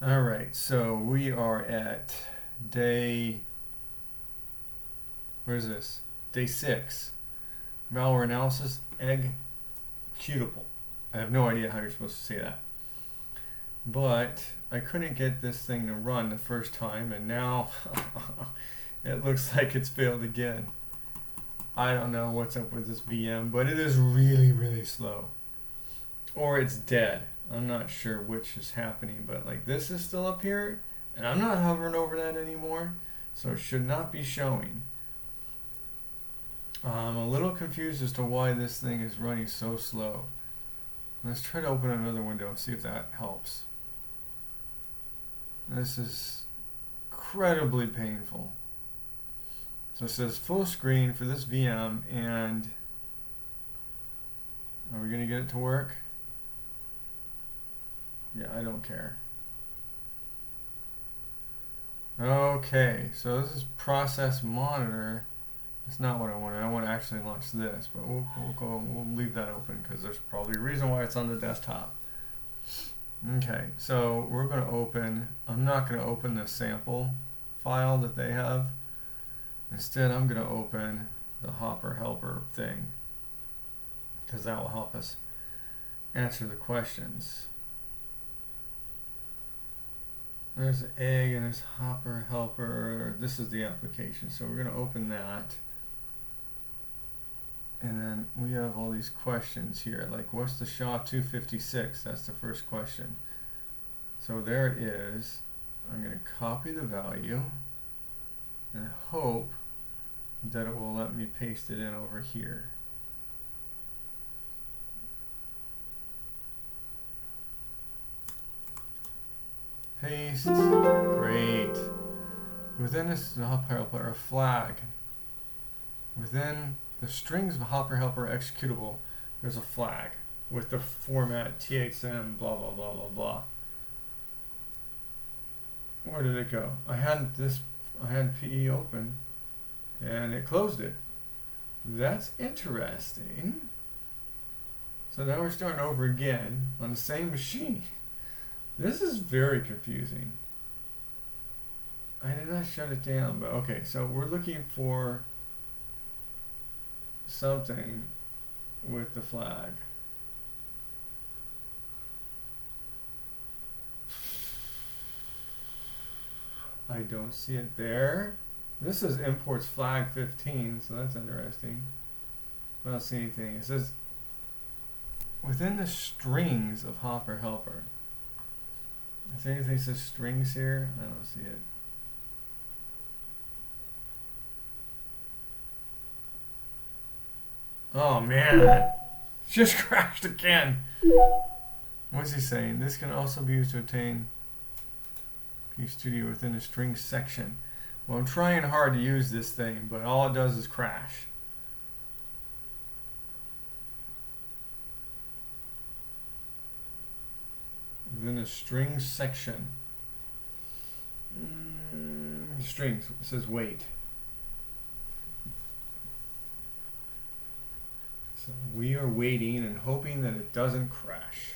All right, so we are at day, where is this? Day 6. Malware analysis, Egg-xecutable. I have no idea how you're supposed to say that. But I couldn't get this thing to run the first time, and now it looks like it's failed again. I don't know what's up with this VM, but it is really, really slow. Or it's dead. I'm not sure which is happening, but like this is still up here, and I'm not hovering over that anymore, so it should not be showing. I'm a little confused as to why this thing is running so slow. Let's try to open another window and see if that helps. This is incredibly painful. So it says full screen for this VM, and are we going to get it to work? Yeah, I don't care. Okay, so this is process monitor. It's not what I wanted. I want to actually launch this, but we'll leave that open because there's probably a reason why it's on the desktop. Okay, so we're going to open, I'm not going to open the sample file that they have. Instead, I'm going to open the Hopper helper thing because that will help us answer the questions. There's the egg and there's Hopper helper. This is the application, so we're going to open that. And then we have all these questions here, like what's the SHA-256? That's the first question. So there it is. I'm going to copy the value and hope that it will let me paste it in over here. Paste. Great. Within this Hopper helper, a flag. Within the strings of Hopper helper executable, there's a flag with the format TXM blah blah blah blah blah. Where did it go? I had PE open and it closed it. That's interesting. So now we're starting over again on the same machine. This is very confusing. I did not shut it down, but okay, so we're looking for something with the flag. I don't see it there. This is imports flag 15, so that's interesting. I don't see anything. It says within the strings of Hopper helper. Is there anything that says strings here? I don't see it. Oh man, just crashed again. What's he saying? This can also be used to obtain PStudio within the strings section. Well, I'm trying hard to use this thing, but all it does is crash. Within the strings section. Strings, it says wait. So we are waiting and hoping that it doesn't crash.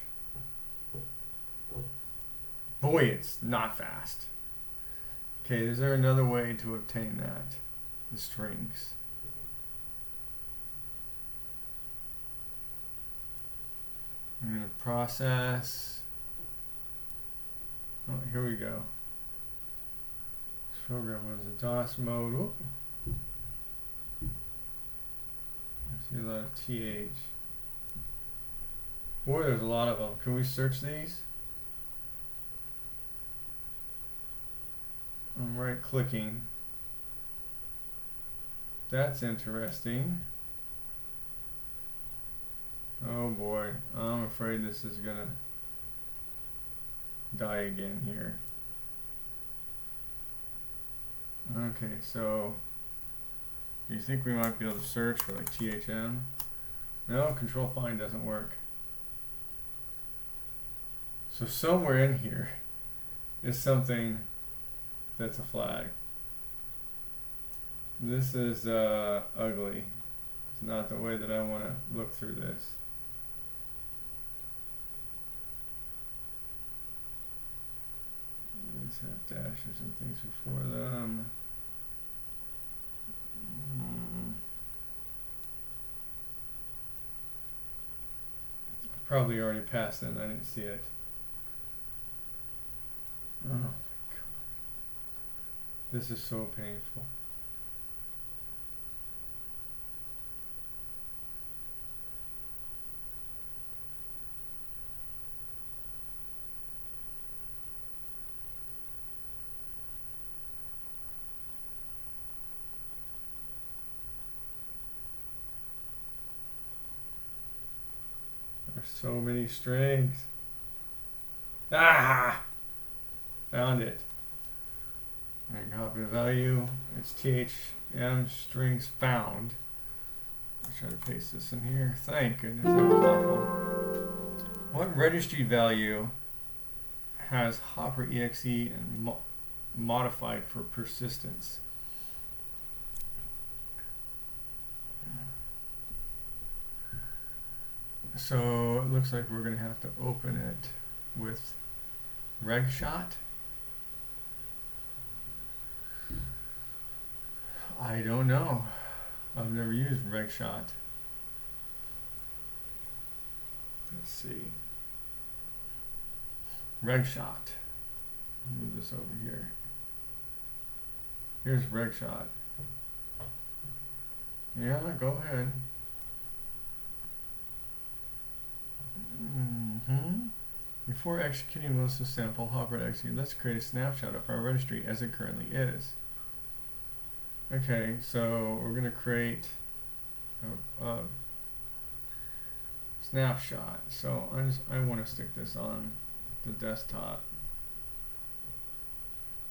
Boy, it's not fast. Okay, is there another way to obtain that? The strings. I'm going to process. Oh, here we go. This program was a DOS mode. Whoop. I see a lot of TH. Boy, there's a lot of them. Can we search these? I'm right clicking. That's interesting. Oh boy, I'm afraid this is gonna die again here. Okay, so you think we might be able to search for like THM? No, control find doesn't work. So somewhere in here is something that's a flag. This is ugly. It's not the way that I want to look through this. these have dashes and things before them. I probably already passed it and I didn't see it. Oh my god. This is so painful. There's so many strings. Ah! Found it. And copy the value. It's THM strings found. I'll try to paste this in here. Thank goodness, that was awful. What registry value has Hopper exe and modified for persistence? So it looks like we're going to have to open it with regshot. I don't know. I've never used regshot. Let's see. Regshot. Move this over here. Here's regshot. Yeah, go ahead. Before executing Melissa's sample, Hopper execute. Let's create a snapshot of our registry as it currently is. Okay, so we're going to create a snapshot. So I want to stick this on the desktop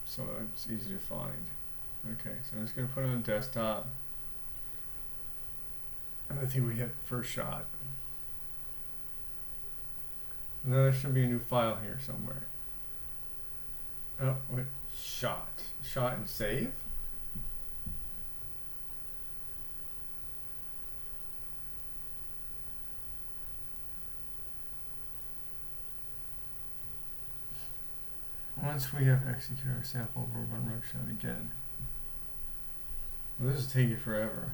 so it's easy to find. Okay, so I'm just going to put it on the desktop. And I think we hit first shot. And then there should be a new file here somewhere. Oh, wait, shot. Shot and save? Once we have executed our sample, we'll run regshot again. Well, this will take you forever.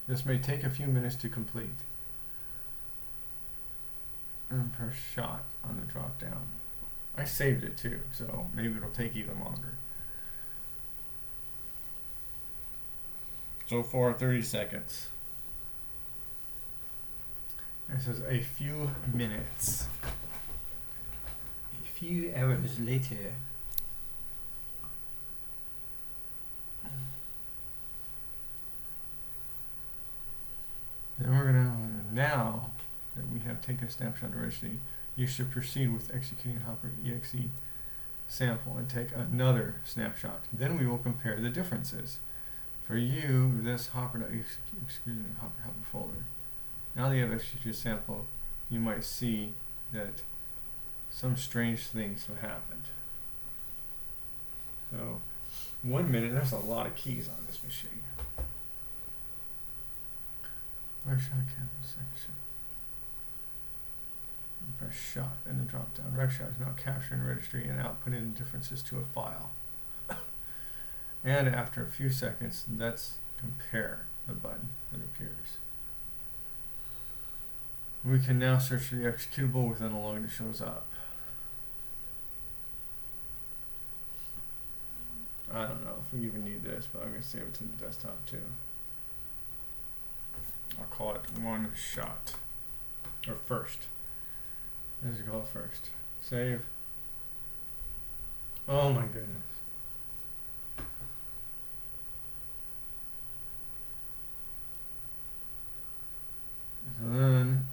This may take a few minutes to complete. And press shot on the drop down. I saved it too, so maybe it'll take even longer. So far, 30 seconds. It says a few minutes. A few hours later. Then we're gonna, now that we have taken a snapshot of registry, you should proceed with executing Hopper exe sample and take another snapshot. Then we will compare the differences. For you, this Hopper.exe Hopper folder. Now that you have executed sample, you might see that some strange things have happened. So, 1 minute, there's a lot of keys on this machine. Regshot cancel section. Press shot in the drop down. Regshot is now capturing registry and outputting differences to a file. And after a few seconds, let's compare the button that appears. We can now search for the executable within the log that shows up. I don't know if we even need this, but I'm going to save it to the desktop too. I'll call it one shot. Or first. Let's call it first. Save. Oh my goodness. So then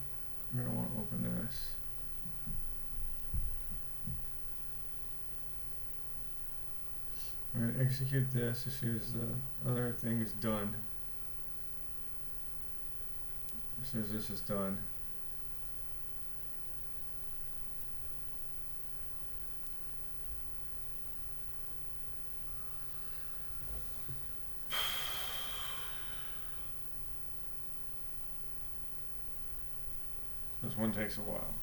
we're going to want to open this. We're going to execute this as soon as the other thing is done. As soon as this is done. This one takes a while.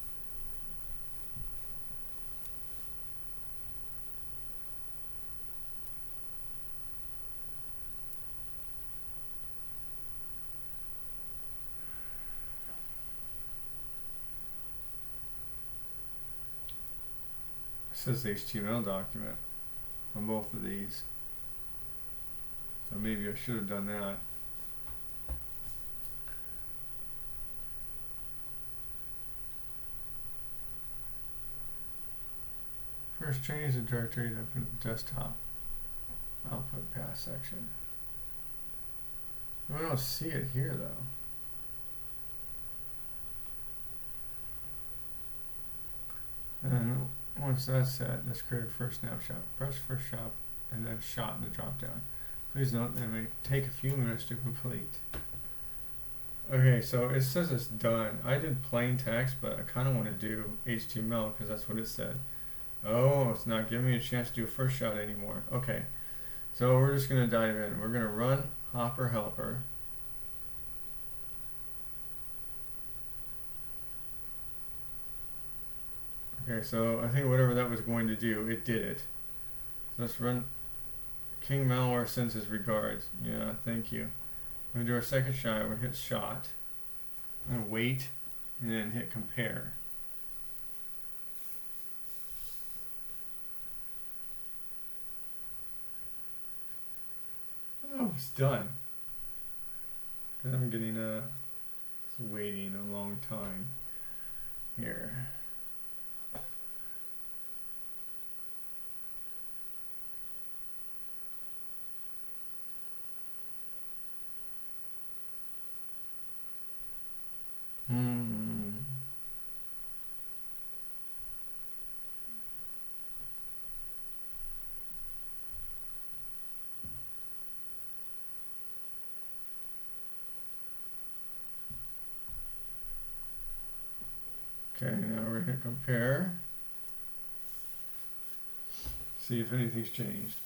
says HTML document on both of these. So maybe I should have done that. First, change the directory to open the desktop output path section. I don't see it here though. And once that's set, let's create a first snapshot. Press first shot and then shot in the drop down. Please note that it may take a few minutes to complete. Okay, so it says it's done. I did plain text, but I kind of want to do HTML because that's what it said. Oh, it's not giving me a chance to do a first shot anymore. Okay, so we're just going to dive in. We're going to run Hopper Helper. Okay, so I think whatever that was going to do, it did it. So let's run King Malware sends his regards. Yeah, thank you. We're going to do our second shot. We'll hit shot. And wait, and then hit compare. Oh, it's done. Because I'm getting it's waiting a long time here. Okay, now we're going to compare. See if anything's changed.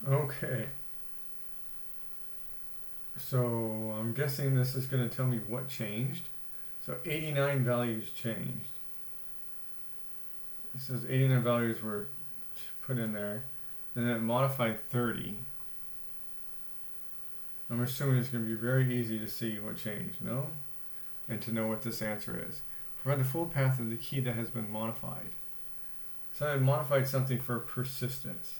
Okay. So I'm guessing this is going to tell me what changed. So 89 values changed. It says 89 values were put in there, and then it modified 30. I'm assuming it's going to be very easy to see what changed, no? And to know what this answer is. Provide the full path of the key that has been modified. So I modified something for persistence.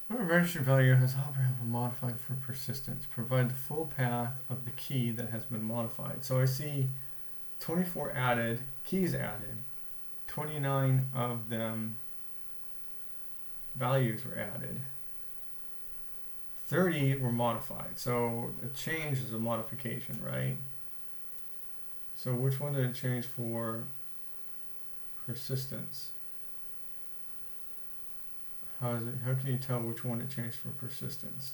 Our registry value has Hopper Helper modified for persistence. Provide the full path of the key that has been modified. So I see 24 added, keys added, 29 of them values were added, 30 were modified. So a change is a modification, right? So which one did it change for persistence? How can you tell which one it changed for persistence?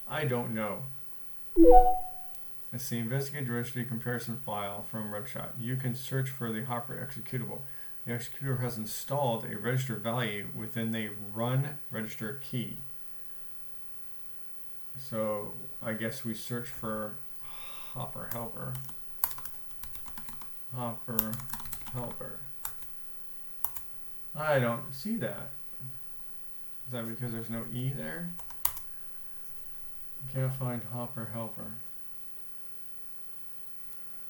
I don't know. Let's see, investigate directory comparison file from RedShot. You can search for the Hopper executable. The executor has installed a register value within the run register key. So I guess we search for Hopper Helper. Hopper Helper. I don't see that. Is that because there's no E there? Can't find Hopper Helper.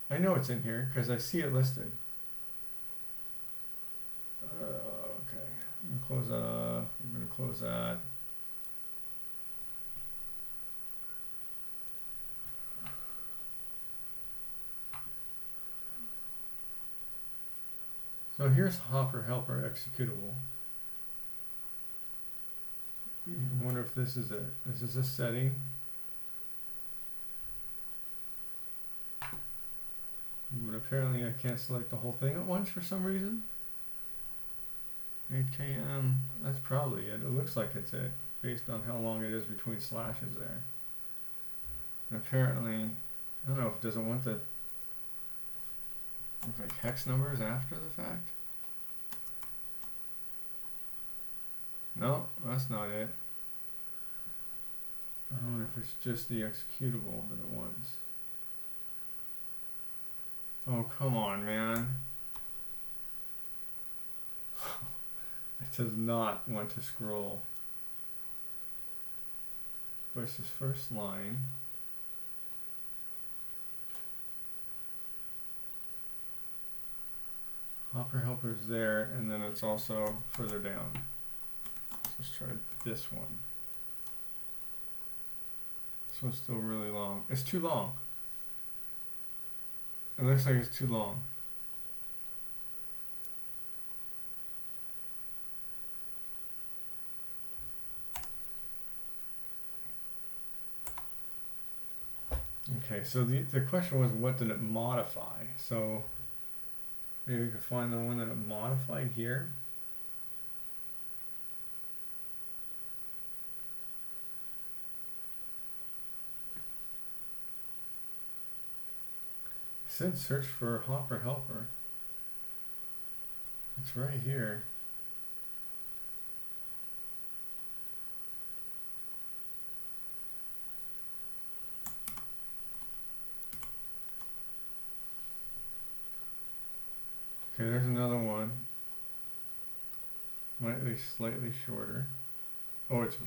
I know it's in here because I see it listed. Okay, I'm gonna close that off. I'm gonna close that. So here's Hopper Helper executable. I wonder if this is it. Is this a setting? But apparently I can't select the whole thing at once for some reason. 8km, that's probably it. It looks like it's it, based on how long it is between slashes there. And apparently, I don't know if it doesn't want the like hex numbers after the fact. No, that's not it. I wonder if it's just the executable that it wants. Oh, come on, man. It does not want to scroll. What's this first line? Hopper helper's there, and then it's also further down. Let's try this one. This one's still really long. It's too long. It looks like it's too long. Okay, so the question was, what did it modify? So maybe we could find the one that it modified here. It said search for Hopper helper. It's right here. Okay, there's another one. Might be slightly shorter. Oh, it's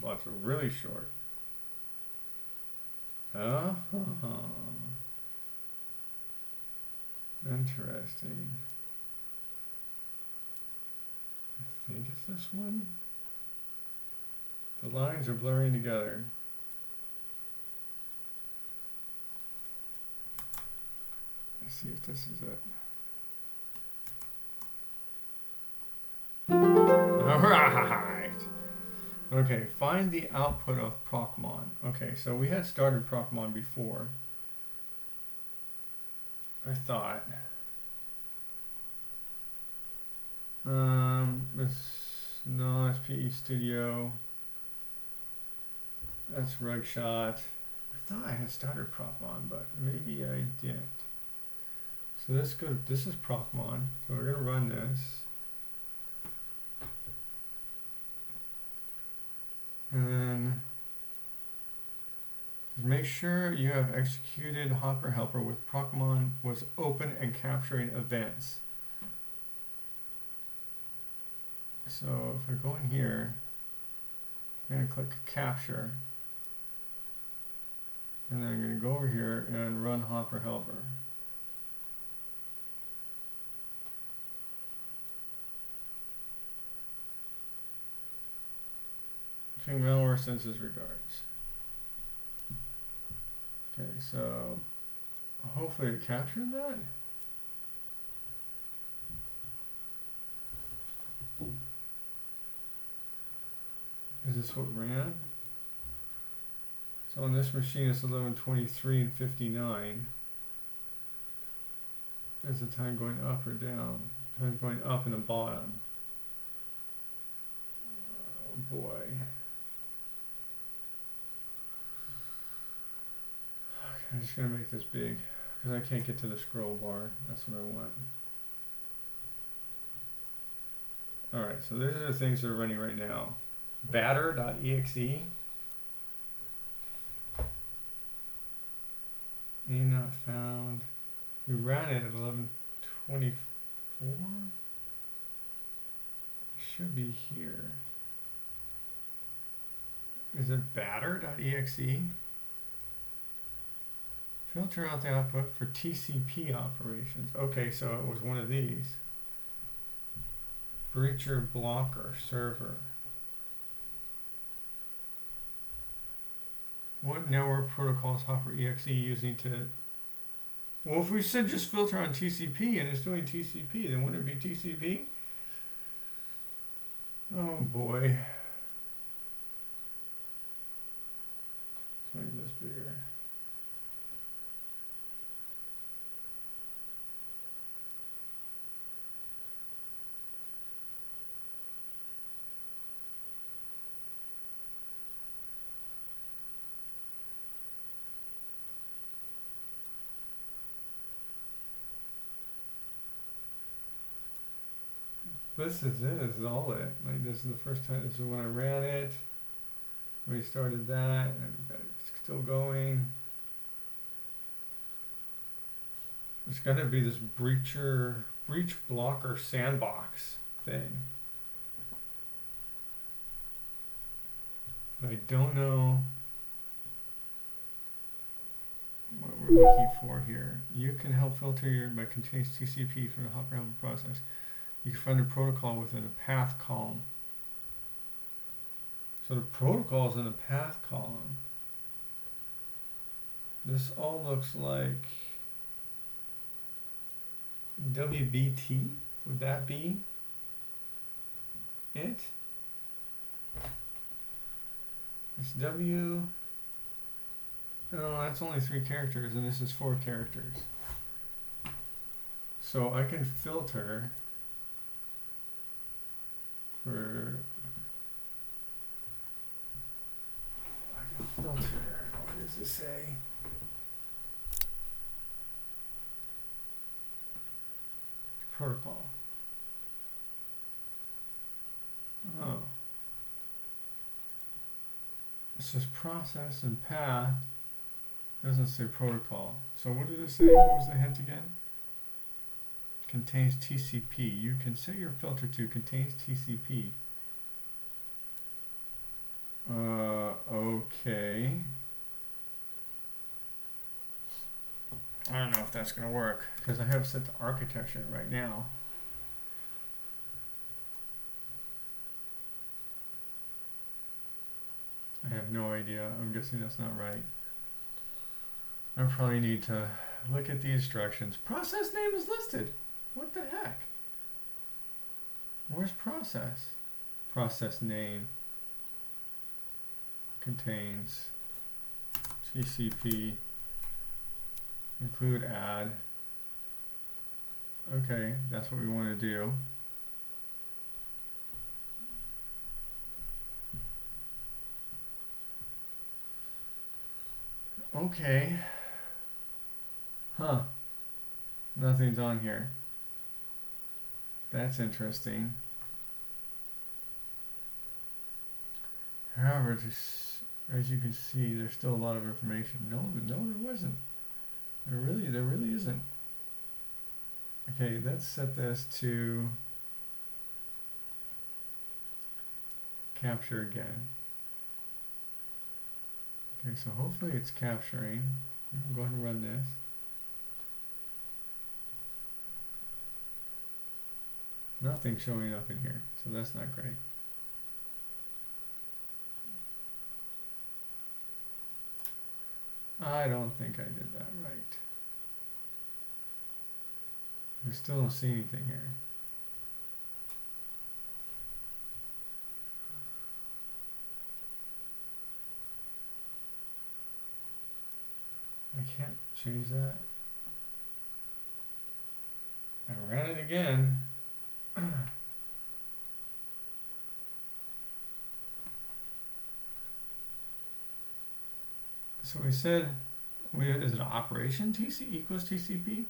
really short. Interesting. I think it's this one. The lines are blurring together. Let's see if this is it. Alright. Okay, find the output of procmon. Okay, so we had started procmon before. I thought. No, it's PE Studio. That's Rugshot. I thought I had started procmon, but maybe I didn't. So this is procmon. So we're gonna run this. And then make sure you have executed Hopper helper with procmon was open and capturing events. So if I go in here, I'm going to click capture. And then I'm going to go over here and run Hopper helper. King Malware sends his regards. Okay, so hopefully it captured that. Is this what ran? So on this machine it's 11:23 and 59. Is the time going up or down? Time going up in the bottom. Oh boy. I'm just going to make this big because I can't get to the scroll bar. That's what I want. Alright, so these are the things that are running right now. Batter.exe. Name not found. We ran it at 11:24. Should be here. Is it batter.exe? Filter out the output for TCP operations. Okay, so it was one of these. Breacher blocker server. What network protocol is Hopper.exe using to... Well, if we said just filter on TCP and it's doing TCP, then wouldn't it be TCP? Oh boy. Let's make this bigger. this is it. This is all it. Like, this is the first time. This is when I ran it. Restarted that, and it's still going. It's got to be this breach blocker sandbox thing. I don't know what we're looking for here. You can help filter your by contains TCP from the hopper helper process. You can find the protocol within the path column. So the protocol is in the path column. This all looks like WBT. Would that be it? It's W. No, that's only 3 characters, and this is 4 characters. So I can filter for. I can filter. What does it say? Protocol. Oh. It says process and path. It doesn't say protocol. So what did it say? What was the hint again? Contains TCP. You can set your filter to contains TCP. Okay. I don't know if that's going to work because I have set the architecture right now. I have no idea. I'm guessing that's not right. I probably need to look at the instructions. Process name is listed. What the heck? Where's process? Process name contains TCP. Include add. Okay, that's what we want to do. Okay. Huh. Nothing's on here. That's interesting. However, as you can see, there's still a lot of information. No, there wasn't. There really isn't. Okay, let's set this to capture again. Okay, so hopefully it's capturing. I'm gonna go ahead and run this. Nothing's showing up in here, so that's not great. I don't think I did that right. I still don't see anything here. I can't change that. I ran it again. So we said, is it operation TC equals TCP?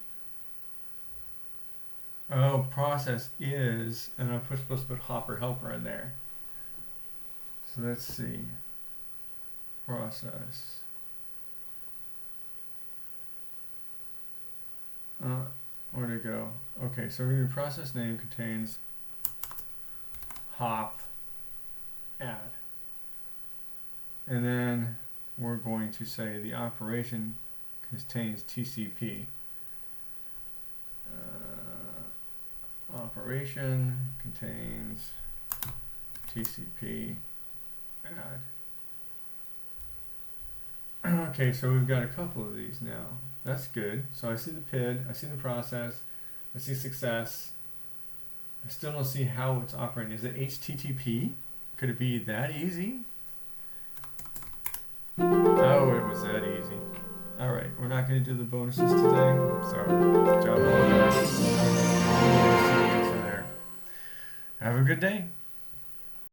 Oh, process is, and I'm supposed to put hopper helper in there. So let's see. Process. Where'd it go? Okay, so your process name contains hop add. And then we're going to say the operation contains TCP. Operation contains TCP add. Okay, so we've got a couple of these now. That's good. So I see the PID, I see the process, I see success. I still don't see how it's operating. Is it HTTP? Could it be that easy? Oh, it was that easy. All right, we're not going to do the bonuses today. So, job well done. Have a good day.